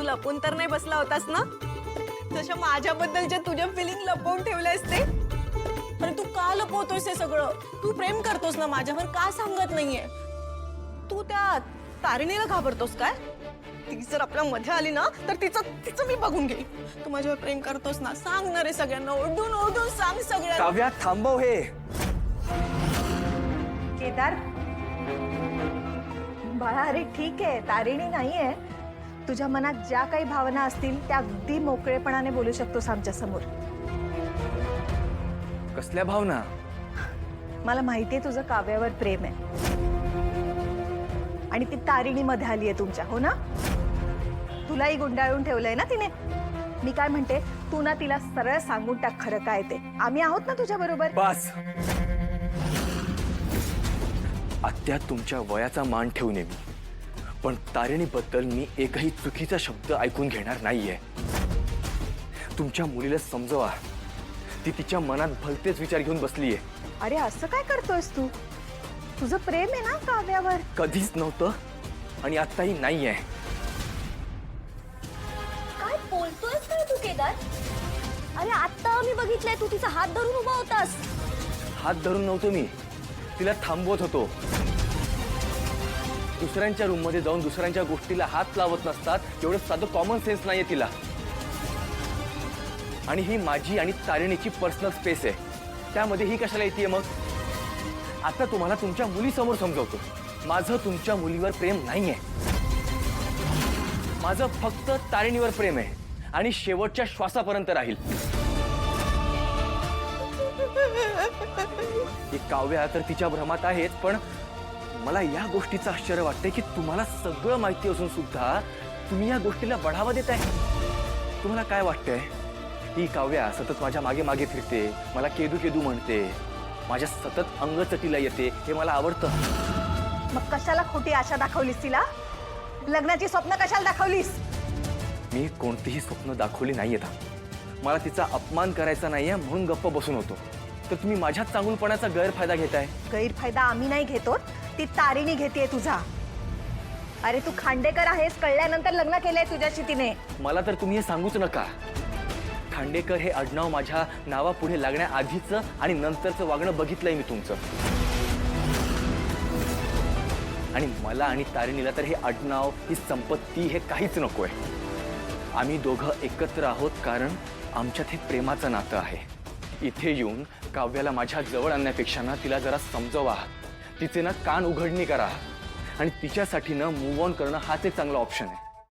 लपून तर नाही बसला होतास ना? तशा माझ्याबद्दलच्या तुझ्या फिलिंग लपवून ठेवल्यास ते? अरे तू का लपवतोयस हे सगळं? तू प्रेम करतोस ना माझ्यावर, का सांगत नाहीये? तू त्या तारिणीला घाबरतोस काय? ती जर आपल्या मध्ये आली ना तर तिचं मी बघून घेईन. तू माझ्यावर प्रेम करतोस ना, सांग ना रे सगळ्यांना, ओरडून ओरडून सांग सगळ्यांना. काव्या थांबव हे. केदार बाळा, अरे ठीक आहे, तारिणी नाहीये. तुझ्या मनात ज्या काही भावना असतील त्या अगदी मोकळेपणाने बोलू शकतोस आमच्या समोर. कसल्या भावना? मला माहितीये तुझं काव्यावर प्रेम आहे आणि ती तारिणी मध्ये आली आहे तुमच्या, हो ना? तुलाही गुंडाळून ठेवलंय ना तिने. मी काय म्हणते, तू ना तिला सरळ सांगून टाक खरं काय ते. आम्ही आहोत ना तुझ्या बरोबर. बस. आत्या तुमच्या वयाचा मान ठेवू नये मी, पण तारिणीबद्दल मी एकही चुकीचा शब्द ऐकून घेणार नाहीये. तुमच्या मुलीला समजवा, ती तिच्या मनात भलतेच विचार घेऊन बसलीये. अरे असं काय करतोयस तू? तुझं प्रेम आहे ना काव्यावर. कधीच नव्हतं आणि आत्ताही नाहीये. काय बोलतोयस काय तू केदार? अरे आता मी बघितलंय तू तिचा हात धरून उभा होतास. हात धरून नव्हतो मी, तिला थांबवत होतो. दुसऱ्यांच्या रूम मध्ये जाऊन दुसऱ्यांच्या गोष्टीला हात लावत नसतात एवढं साधं कॉमन सेन्स नाहीये तिला. आणि ही माझी आणि तारिणीची पर्सनल स्पेस आहे, त्यामध्ये ही कशाला येते मग? आता तुम्हाला तुमच्या मुलीसमोर समजवतो, माझं तुमच्या मुलीवर प्रेम नाहीये. माझं फक्त तारिणीवर प्रेम आहे आणि शेवटच्या श्वासापर्यंत राहील. ही काव्या तर तिच्या भ्रमात आहेच, पण मला या गोष्टीचं आश्चर्य वाटतंय की तुम्हाला सगळं माहिती असून सुद्धा तुम्ही या गोष्टीला बढावा देताय. तुम्हाला काय वाटतंय? ही काव्या सतत माझ्या मागे मागे फिरते, मला केदू केदू म्हणते, माझ्या सतत अंगचटीला येते, हे मला आवडतं. मग कशाला खोटी आशा दाखवलीस तिला? लग्नाची स्वप्न कशाला दाखवलीस? मी कोणतीही स्वप्न दाखवली नाहीयेत. मला तिचा अपमान करायचा नाहीये म्हणून गप्प बसून होतो. तर तुम्ही माझ्या चांगुलपणाचा गैरफायदा घेताय. गैरफायदा आम्ही नाही घेतो, ती तारिणी घेतेय तुझा. अरे तू खांडेकर आहेस कळल्यानंतर लग्न केलंय तुझ्याशी तिने. मला तर तुम्ही हे सांगूच नका. खांडेकर हे आडनाव माझ्या नावापुढे लागण्याआधीचं आणि नंतरचं वागणं बघितलंय मी तुमचं. आणि मला आणि तारिणीला तर हे आडनाव, ही संपत्ती, हे काहीच नकोय. आम्ही दोघं एकत्र आहोत कारण आमच्यात हे प्रेमाचं नातं आहे. इथे येऊन काव्याला माझ्या जवळ आणण्यापेक्षा ना तिला जरा समजवा, तिचे ना कान उघडणी करा आणि तिच्यासाठी ना मूव्ह ऑन करणं हाच एक चांगला ऑप्शन आहे.